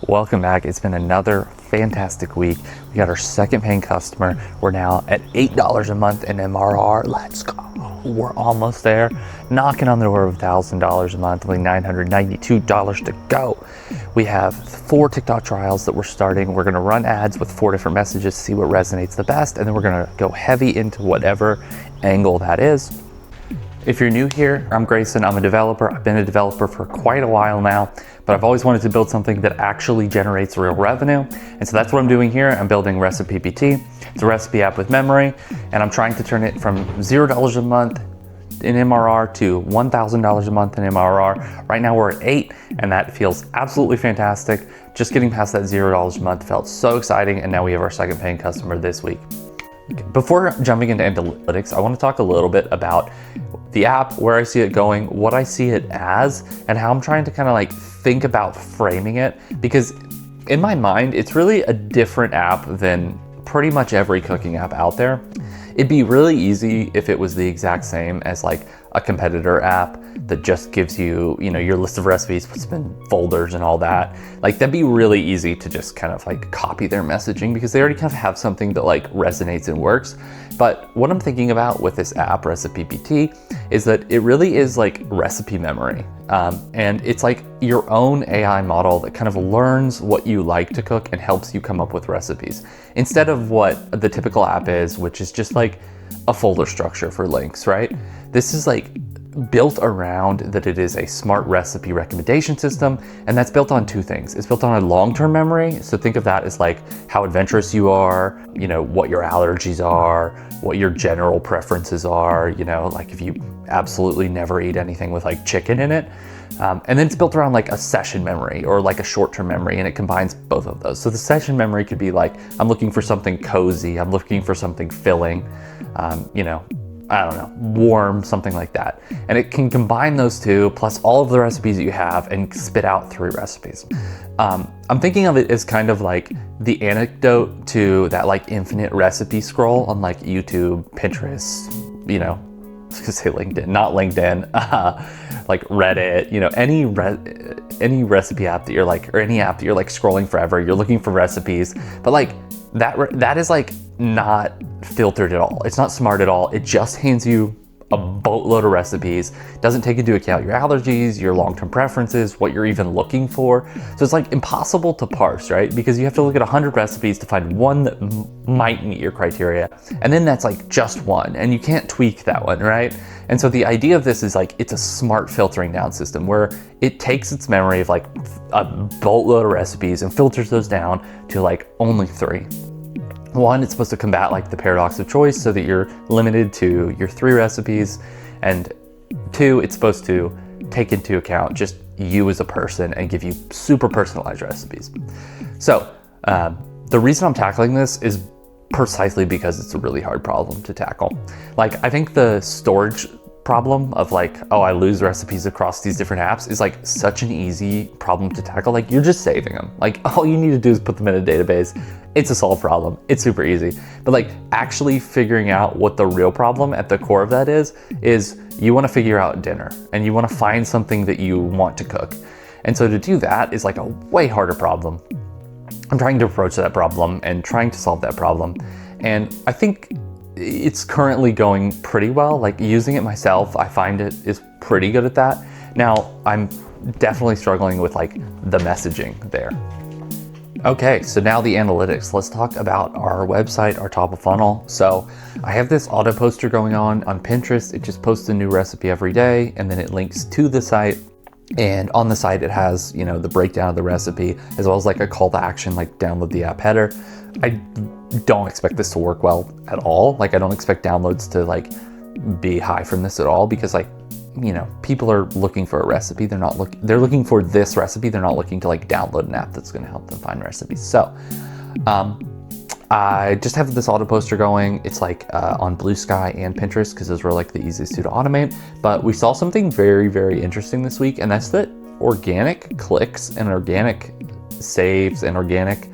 Welcome back. It's been another fantastic week. We got our second paying customer. We're now at $8 a month in MRR. Let's go. We're almost there. Knocking on the door of $1,000 a month, only $992 to go. We have 4 TikTok trials that we're starting. We're gonna run ads with 4 different messages, see what resonates the best, and then we're gonna go heavy into whatever angle that is. If you're new here, I'm Grayson. I'm a developer. I've been a developer for quite a while now, but I've always wanted to build something that actually generates real revenue. And so that's what I'm doing here. I'm building RecipePT. It's a recipe app with memory, and I'm trying to turn it from $0 a month in MRR to $1,000 a month in MRR. Right now we're at 8, and that feels absolutely fantastic. Just getting past that $0 a month felt so exciting, and now we have our second paying customer this week. Before jumping into analytics, I want to talk a little bit about the app, where I see it going, what I see it as, and how I'm trying to kind of like think about framing it. Because in my mind, it's really a different app than pretty much every cooking app out there. It'd be really easy if it was the exact same as like a competitor app that just gives you, your list of recipes, puts them in folders and all that. Like that'd be really easy to just kind of like copy their messaging because they already kind of have something that like resonates and works. But what I'm thinking about with this app, RecipePT, is that it really is like recipe memory. And it's like your own AI model that kind of learns what you like to cook and helps you come up with recipes. Instead of what the typical app is, which is just like a folder structure for links, right? This is like built around that it is a smart recipe recommendation system, and that's built on 2 things. It's built on a long-term memory, so think of that as like how adventurous you are, what your allergies are, what your general preferences are, like if you absolutely never eat anything with like chicken in it. And then it's built around like a session memory or like a short-term memory, and it combines both of those. So the session memory could be like, I'm looking for something cozy, I'm looking for something filling, I don't know, warm, something like that. And it can combine those 2 plus all of the recipes that you have and spit out 3 recipes. I'm thinking of it as kind of like the anecdote to that like infinite recipe scroll on like YouTube, Pinterest, I was gonna say LinkedIn, not LinkedIn, like Reddit, any recipe app that you're like, or any app that you're like scrolling forever, you're looking for recipes, but like that is like not filtered at all. It's not smart at all. It just hands you a boatload of recipes, doesn't take into account your allergies, your long-term preferences, what you're even looking for. So it's like impossible to parse, right? Because you have to look at 100 recipes to find one that might meet your criteria. And then that's like just one, and you can't tweak that one, right? And so the idea of this is like, it's a smart filtering down system where it takes its memory of like a boatload of recipes and filters those down to like only 3. 1, it's supposed to combat like the paradox of choice so that you're limited to your 3 recipes. And 2, it's supposed to take into account just you as a person and give you super personalized recipes. So the reason I'm tackling this is precisely because it's a really hard problem to tackle. Like I think the storage problem of like, oh, I lose recipes across these different apps is like such an easy problem to tackle. Like you're just saving them. Like all you need to do is put them in a database. It's a solved problem. It's super easy. But like actually figuring out what the real problem at the core of that is you want to figure out dinner and you want to find something that you want to cook. And so to do that is like a way harder problem. I'm trying to approach that problem and trying to solve that problem. And I think it's currently going pretty well. Like using it myself, I find it is pretty good at that. Now, I'm definitely struggling with like the messaging there. Okay, so now the analytics. Let's talk about our website, our top of funnel. So I have this auto poster going on Pinterest. It just posts a new recipe every day, and then it links to the site. And on the site, it has, the breakdown of the recipe, as well as like a call to action, like download the app header. I don't expect this to work well at all. Like I don't expect downloads to like be high from this at all because like, people are looking for a recipe. They're looking for this recipe. They're not looking to like download an app that's going to help them find recipes. So, I just have this auto poster going. It's like on Blue Sky and Pinterest because those were like the easiest to automate. But we saw something very, very interesting this week, and that's that organic clicks and organic saves and organic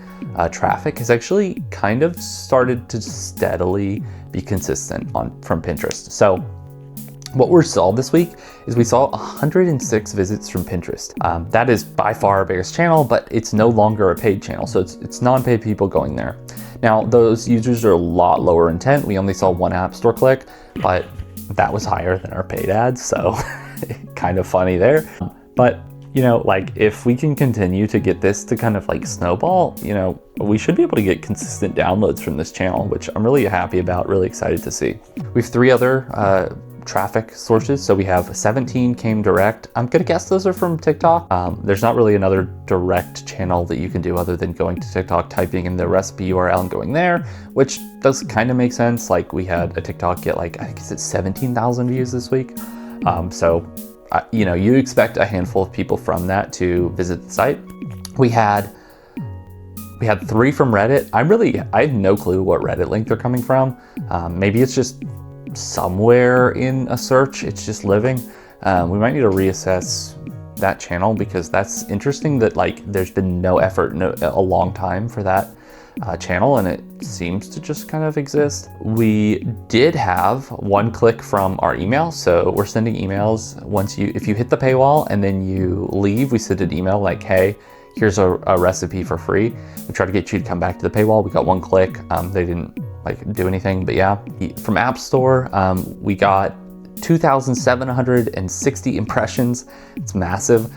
traffic has actually kind of started to steadily be consistent from Pinterest. So What we saw this week is we saw 106 visits from Pinterest. That is by far our biggest channel, but it's no longer a paid channel. So it's non-paid people going there. Now, those users are a lot lower intent. We only saw 1 app store click, but that was higher than our paid ads. So kind of funny there. But you know, like if we can continue to get this to kind of like snowball, you know, we should be able to get consistent downloads from this channel, which I'm really happy about, really excited to see. We have 3 other traffic sources. So we have 17 came direct. I'm gonna guess those are from TikTok. There's not really another direct channel that you can do other than going to TikTok, typing in the recipe URL and going there, which does kind of make sense. Like we had a TikTok get like, I think it's 17,000 views this week. You know, you expect a handful of people from that to visit the site. We had 3 from Reddit. I have no clue what Reddit link they're coming from. Maybe it's just somewhere in a search, it's just living. We might need to reassess that channel, because that's interesting that like there's been no effort in a long time for that channel, and it seems to just kind of exist. We did have 1 click from our email, so we're sending emails if you hit the paywall and then you leave, we send an email like, hey, here's a recipe for free. We try to get you to come back to the paywall. We got 1 click. They didn't like do anything, but yeah. From App Store, we got 2,760 impressions. It's massive.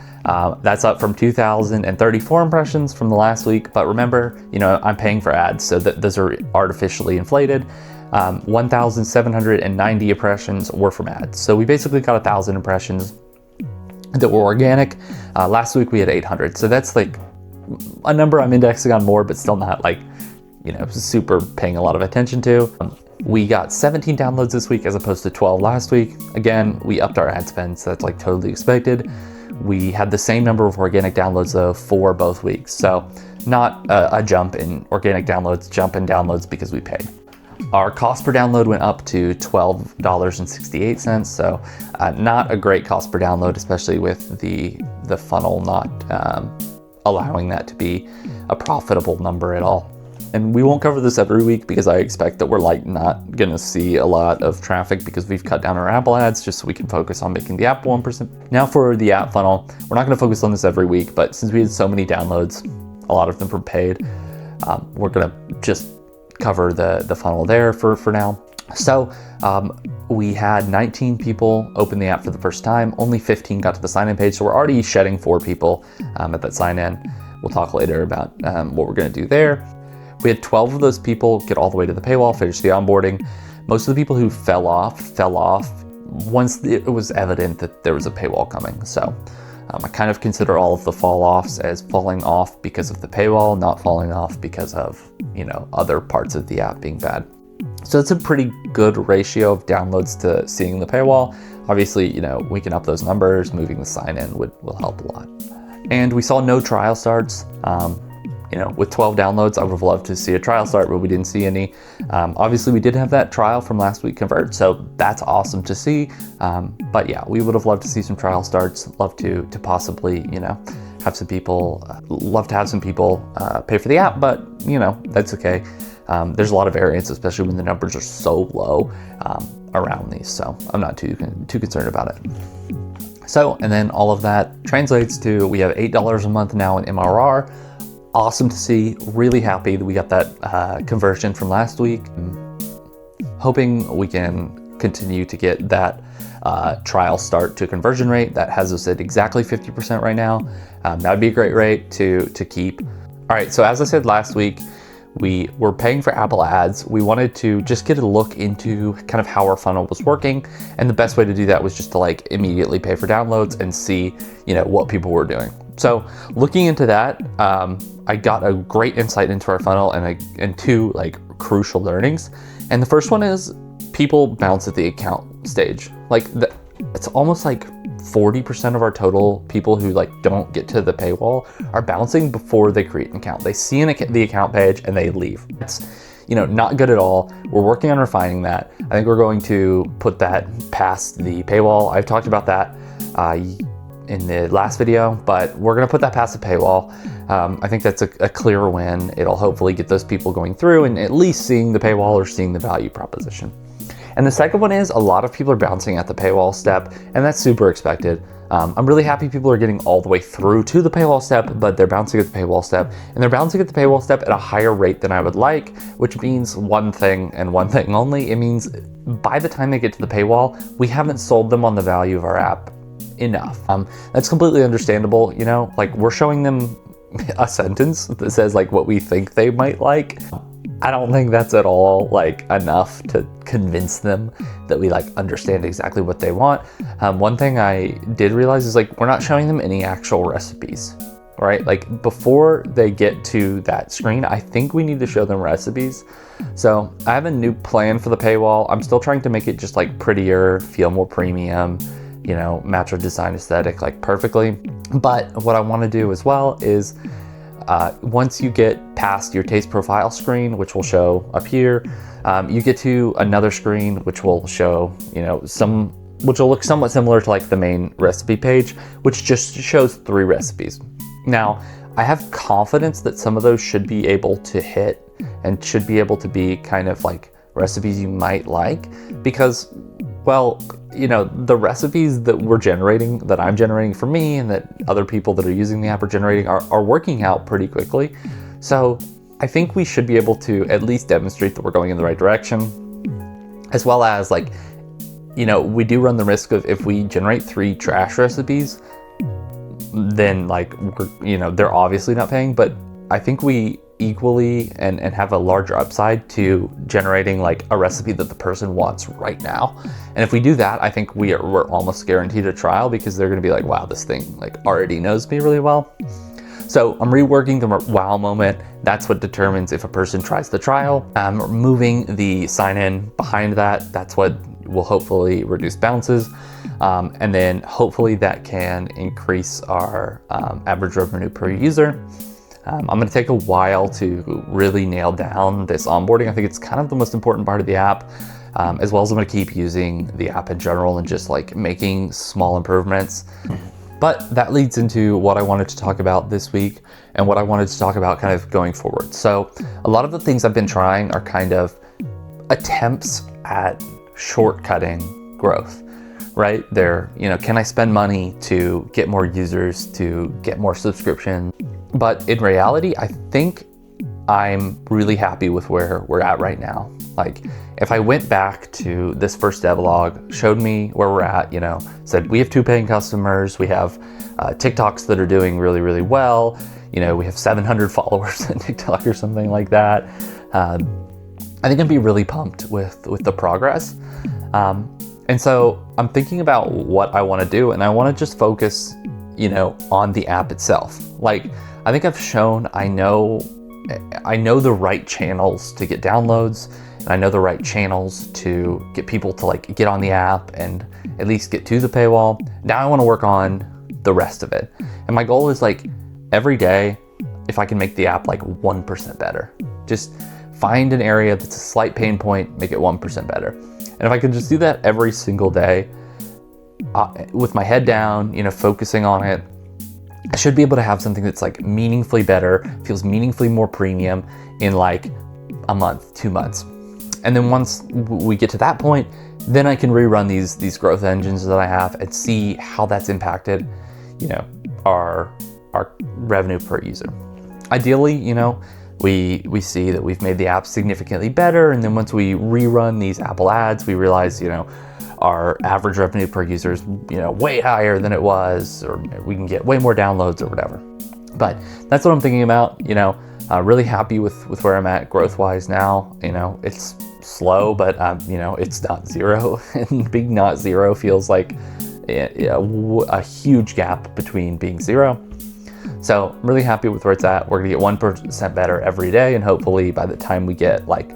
That's up from 2,034 impressions from the last week. But remember, you know, I'm paying for ads, so those are artificially inflated. 1,790 impressions were from ads. So we basically got 1,000 impressions that were organic. Last week we had 800. So that's like a number I'm indexing on more, but still not like, you know, super paying a lot of attention to. We got 17 downloads this week as opposed to 12 last week. Again, we upped our ad spend, so that's like totally expected. We had the same number of organic downloads though for both weeks. So not a jump in organic downloads, jump in downloads because we paid. Our cost per download went up to $12.68. So not a great cost per download, especially with the funnel not allowing that to be a profitable number at all. And we won't cover this every week because I expect that we're like not gonna see a lot of traffic because we've cut down our Apple ads just so we can focus on making the app 1%. Now for the app funnel, we're not gonna focus on this every week, but since we had so many downloads, a lot of them were paid, we're gonna just cover the funnel there for now. So we had 19 people open the app for the first time, only 15 got to the sign-in page, so we're already shedding 4 people at that sign-in. We'll talk later about what we're gonna do there. We had 12 of those people get all the way to the paywall, finish the onboarding. Most of the people who fell off once it was evident that there was a paywall coming. So I kind of consider all of the fall-offs as falling off because of the paywall, not falling off because of, you know, other parts of the app being bad. So it's a pretty good ratio of downloads to seeing the paywall. Obviously, you know, we can up those numbers. Moving the sign-in will help a lot. And we saw no trial starts. You know, with 12 downloads, I would have loved to see a trial start, but we didn't see any. Obviously, we did have that trial from last week convert, so that's awesome to see. But yeah, we would have loved to see some trial starts. Love to possibly, you know, have some people. Love to have some people pay for the app, but you know, that's okay. There's a lot of variance, especially when the numbers are so low around these. So I'm not too concerned about it. So, and then all of that translates to we have $8 a month now in MRR. Awesome to see, really happy that we got that conversion from last week. Hoping we can continue to get that trial start to conversion rate. That has us at exactly 50% right now. That would be a great rate to keep. All right, so as I said last week, we were paying for Apple ads. We wanted to just get a look into kind of how our funnel was working. And the best way to do that was just to like immediately pay for downloads and see, you know, what people were doing. So looking into that, I got a great insight into our funnel and 2 like crucial learnings. And the first one is people bounce at the account stage. Like it's almost like 40% of our total people who like don't get to the paywall are bouncing before they create an account. They see the account page and they leave. It's, you know, not good at all. We're working on refining that. I think we're going to put that past the paywall. I've talked about that in the last video, but we're gonna put that past the paywall. I think that's a clear win. It'll hopefully get those people going through and at least seeing the paywall or seeing the value proposition. And the second one is a lot of people are bouncing at the paywall step, and that's super expected. I'm really happy people are getting all the way through to the paywall step, but they're bouncing at the paywall step, and they're bouncing at the paywall step at a higher rate than I would like, which means one thing and one thing only. It means by the time they get to the paywall, we haven't sold them on the value of our app enough. That's completely understandable, you know, like we're showing them a sentence that says like what we think they might like. I don't think that's at all like enough to convince them that we like understand exactly what they want. One thing I did realize is like we're not showing them any actual recipes, right? Like before they get to that screen, I think we need to show them recipes. So I have a new plan for the paywall. I'm still trying to make it just like prettier, feel more premium, you know, match our design aesthetic like perfectly. But what I want to do as well is once you get past your taste profile screen, which will show up here, you get to another screen which will show, you know, which will look somewhat similar to like the main recipe page, which just shows 3 recipes. Now, I have confidence that some of those should be able to hit and should be able to be kind of like recipes you might like, because, well, you know, the recipes that we're generating, that I'm generating for me and that other people that are using the app are generating are working out pretty quickly. So I think we should be able to at least demonstrate that we're going in the right direction, as well as like, you know, we do run the risk of if we generate 3 trash recipes, then like, you know, they're obviously not paying, but I think we equally and have a larger upside to generating like a recipe that the person wants right now. And if we do that, I think we're almost guaranteed a trial, because they're gonna be like, wow, this thing like already knows me really well. So I'm reworking the wow moment. That's what determines if a person tries the trial. Moving the sign in behind that, that's what will hopefully reduce bounces. And then hopefully that can increase our average revenue per user. I'm going to take a while to really nail down this onboarding. I think it's kind of the most important part of the app, as well as I'm going to keep using the app in general and just like making small improvements. But that leads into what I wanted to talk about this week and what I wanted to talk about kind of going forward. So a lot of the things I've been trying are kind of attempts at shortcutting growth, right? They're, you know, can I spend money to get more users, to get more subscriptions? But in reality, I think I'm really happy with where we're at right now. Like if I went back to this first devlog, showed me where we're at, you know, said we have 2 paying customers, we have TikToks that are doing really, really well, you know, we have 700 followers on TikTok or something like that. I think I'd be really pumped with the progress. And so I'm thinking about what I want to do, and I want to just focus, you know, on the app itself. Like I think I've shown I know the right channels to get downloads, and I know the right channels to get people to like get on the app and at least get to the paywall. Now I want to work on the rest of it. And my goal is like every day, if I can make the app like 1% better, just find an area that's a slight pain point, make it 1% better. And if I can just do that every single day, with my head down, you know, focusing on it, I should be able to have something that's like meaningfully better, feels meaningfully more premium in like a month, 2 months. And then once we get to that point, then I can rerun these growth engines that I have and see how that's impacted, you know, our revenue per user. Ideally, you know, we see that we've made the app significantly better, and then once we rerun these Apple ads, we realize, you know, our average revenue per user is, you know, way higher than it was, or we can get way more downloads or whatever. But that's what I'm thinking about, you know. Really happy with where I'm at growth-wise now. You know, it's slow, but you know, it's not zero, and being not zero feels like a huge gap between being zero. So I'm really happy with where it's at. We're gonna get 1% better every day, and hopefully by the time we get like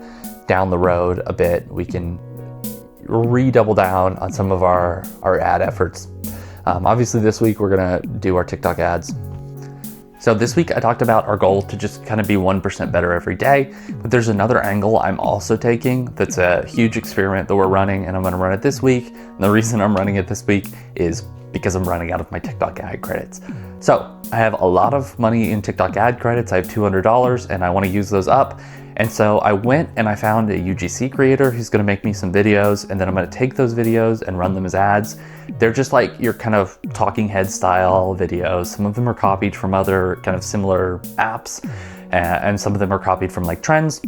down the road a bit, we can redouble down on some of our ad efforts. Obviously this week we're gonna do our TikTok ads. So this week I talked about our goal to just kind of be 1% better every day, but there's another angle I'm also taking that's a huge experiment that we're running, and I'm gonna run it this week. And the reason I'm running it this week is because I'm running out of my TikTok ad credits. So I have a lot of money in TikTok ad credits. I have $200 and I wanna use those up. And so I went and I found a UGC creator who's gonna make me some videos, and then I'm gonna take those videos and run them as ads. They're just like your kind of talking head style videos. Some of them are copied from other kind of similar apps, and some of them are copied from like trends.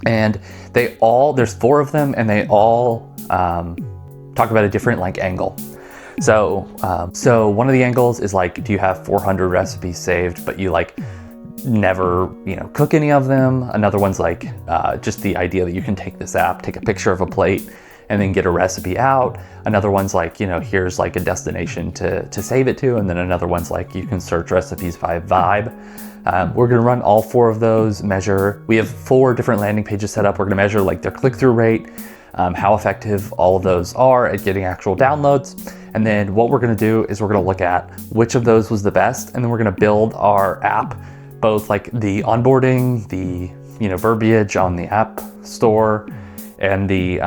And there's 4 of them, and they all talk about a different like angle. So one of the angles is like, do you have 400 recipes saved, but you like never, cook any of them? Another one's like just the idea that you can take this app, take a picture of a plate, and then get a recipe out. Another one's like, here's like a destination to save it to. And then another one's like, you can search recipes by vibe. We're gonna run all 4 of those, measure. We have 4 different landing pages set up. We're gonna measure like their click-through rate, how effective all of those are at getting actual downloads. And then what we're gonna do is we're gonna look at which of those was the best, and then we're gonna build our app, both like the onboarding, the verbiage on the app store, and the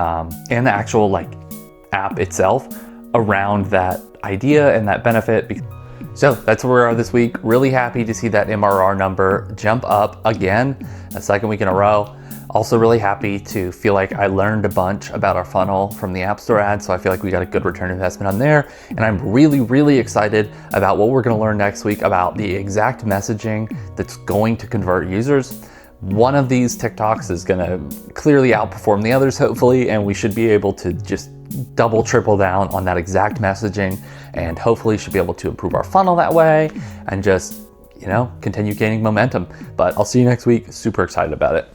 actual like app itself around that idea and that benefit. So that's where we are this week. Really happy to see that MRR number jump up again, a second week in a row. Also really happy to feel like I learned a bunch about our funnel from the App Store ads, so I feel like we got a good return investment on there. And I'm really, really excited about what we're gonna learn next week about the exact messaging that's going to convert users. One of these TikToks is gonna clearly outperform the others, hopefully, and we should be able to just double, triple down on that exact messaging, and hopefully should be able to improve our funnel that way and just, continue gaining momentum. But I'll see you next week. Super excited about it.